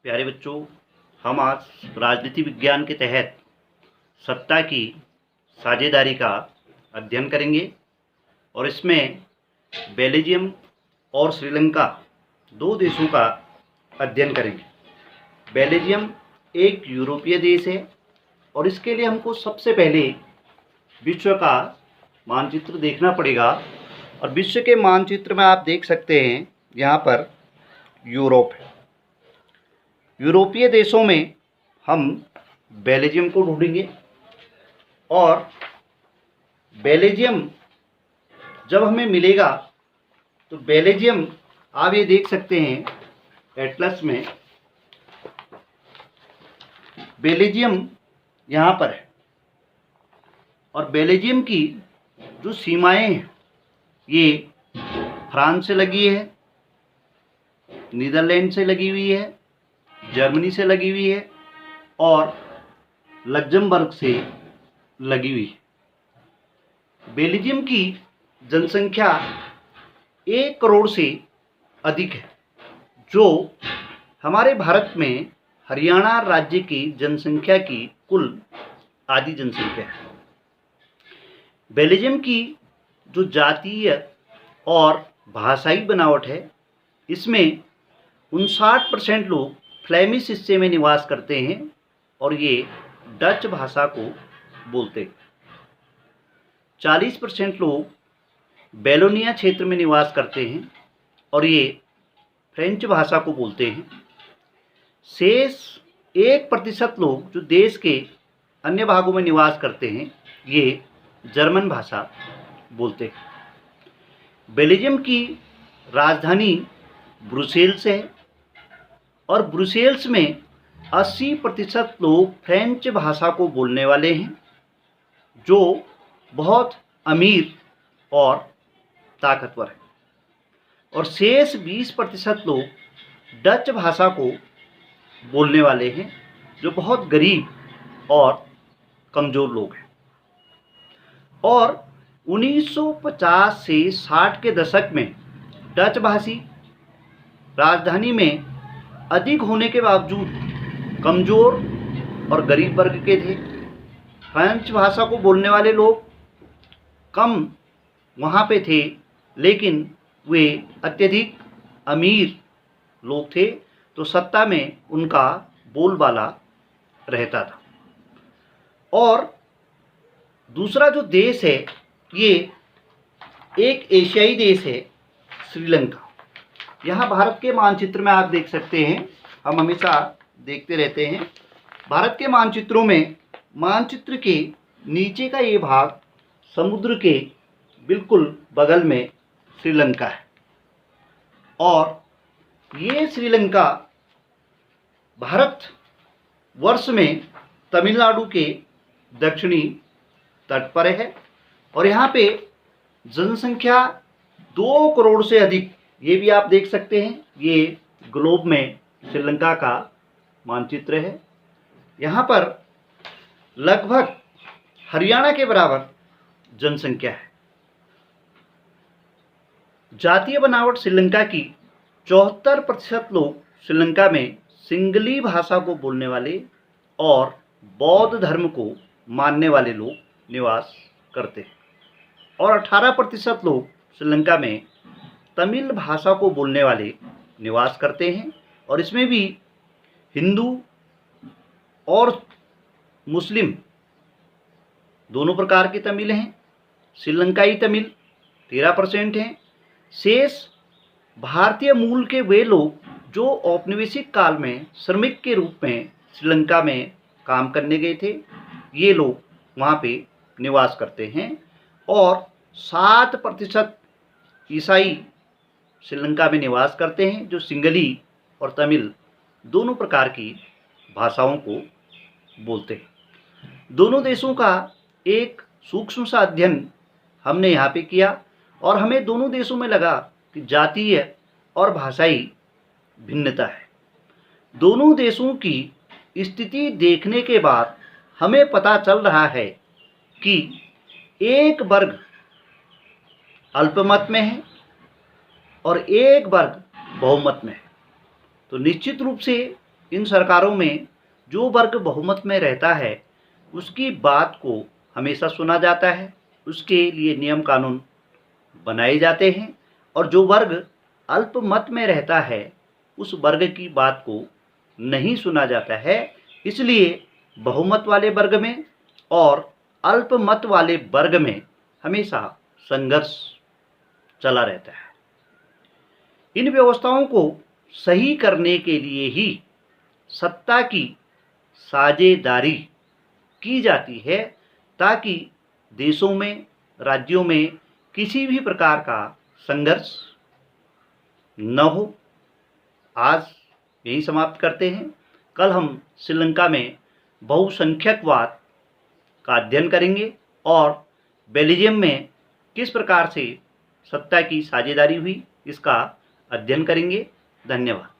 प्यारे बच्चों, हम आज राजनीति विज्ञान के तहत सत्ता की साझेदारी का अध्ययन करेंगे और इसमें बेल्जियम और श्रीलंका दो देशों का अध्ययन करेंगे। बेल्जियम एक यूरोपीय देश है और इसके लिए हमको सबसे पहले विश्व का मानचित्र देखना पड़ेगा। और विश्व के मानचित्र में आप देख सकते हैं यहाँ पर यूरोप है। यूरोपीय देशों में हम बेल्जियम को ढूंढेंगे और बेल्जियम जब हमें मिलेगा तो बेल्जियम आप ये देख सकते हैं एटलस में बेल्जियम यहाँ पर है। और बेल्जियम की जो सीमाएं हैं ये फ्रांस से लगी है, नीदरलैंड से लगी हुई है, जर्मनी से लगी हुई है और लग्जमबर्ग से लगी हुई है। बेल्जियम की जनसंख्या 1 करोड़ से अधिक है, जो हमारे भारत में हरियाणा राज्य की जनसंख्या की कुल आधी जनसंख्या है। बेल्जियम की जो जातीय और भाषाई बनावट है, इसमें 59% लोग फ्लेमिश हिस्से में निवास करते हैं और ये डच भाषा को बोलते हैं। 40% लोग बेलोनिया क्षेत्र में निवास करते हैं और ये फ्रेंच भाषा को बोलते हैं। शेष 1% लोग जो देश के अन्य भागों में निवास करते हैं ये जर्मन भाषा बोलते हैं। बेल्जियम की राजधानी ब्रुसेल्स है और ब्रुसेल्स में 80% लोग फ्रेंच भाषा को बोलने वाले हैं, जो बहुत अमीर और ताकतवर है। और शेष 20% लोग डच भाषा को बोलने वाले हैं, जो बहुत गरीब और कमज़ोर लोग हैं। और 1950 से 60 के दशक में डच भाषी राजधानी में अधिक होने के बावजूद कमज़ोर और गरीब वर्ग के थे। फ्रेंच भाषा को बोलने वाले लोग कम वहाँ पे थे, लेकिन वे अत्यधिक अमीर लोग थे, तो सत्ता में उनका बोलबाला रहता था। और दूसरा जो देश है ये एक एशियाई देश है, श्रीलंका। यहाँ भारत के मानचित्र में आप देख सकते हैं, हम हमेशा देखते रहते हैं भारत के मानचित्रों में, मानचित्र के नीचे का ये भाग समुद्र के बिल्कुल बगल में श्रीलंका है। और ये श्रीलंका भारत वर्ष में तमिलनाडु के दक्षिणी तट पर है और यहाँ पे जनसंख्या 2 करोड़ से अधिक, ये भी आप देख सकते हैं, ये ग्लोब में श्रीलंका का मानचित्र है। यहाँ पर लगभग हरियाणा के बराबर जनसंख्या है। जातीय बनावट श्रीलंका की 74% लोग श्रीलंका में सिंगली भाषा को बोलने वाले और बौद्ध धर्म को मानने वाले लोग निवास करते हैं। और 18% लोग श्रीलंका में तमिल भाषा को बोलने वाले निवास करते हैं। और इसमें भी हिंदू और मुस्लिम दोनों प्रकार के तमिल हैं। श्रीलंकाई तमिल 13% हैं। शेष भारतीय मूल के वे लोग जो औपनिवेशिक काल में श्रमिक के रूप में श्रीलंका में काम करने गए थे, ये लोग वहाँ पे निवास करते हैं। और 7% ईसाई श्रीलंका में निवास करते हैं, जो सिंगली और तमिल दोनों प्रकार की भाषाओं को बोलते हैं। दोनों देशों का एक सूक्ष्म सा अध्ययन हमने यहाँ पे किया और हमें दोनों देशों में लगा कि जातीय और भाषाई भिन्नता है। दोनों देशों की स्थिति देखने के बाद हमें पता चल रहा है कि एक वर्ग अल्पमत में है और एक वर्ग बहुमत में है। तो निश्चित रूप से इन सरकारों में जो वर्ग बहुमत में रहता है उसकी बात को हमेशा सुना जाता है, उसके लिए नियम कानून बनाए जाते हैं, और जो वर्ग अल्पमत में रहता है उस वर्ग की बात को नहीं सुना जाता है। इसलिए बहुमत वाले वर्ग में और अल्पमत वाले वर्ग में हमेशा संघर्ष चला रहता है। इन व्यवस्थाओं को सही करने के लिए ही सत्ता की साझेदारी की जाती है, ताकि देशों में, राज्यों में किसी भी प्रकार का संघर्ष न हो। आज यही समाप्त करते हैं। कल हम श्रीलंका में बहुसंख्यकवाद का अध्ययन करेंगे और बेल्जियम में किस प्रकार से सत्ता की साझेदारी हुई इसका अध्ययन करेंगे। धन्यवाद।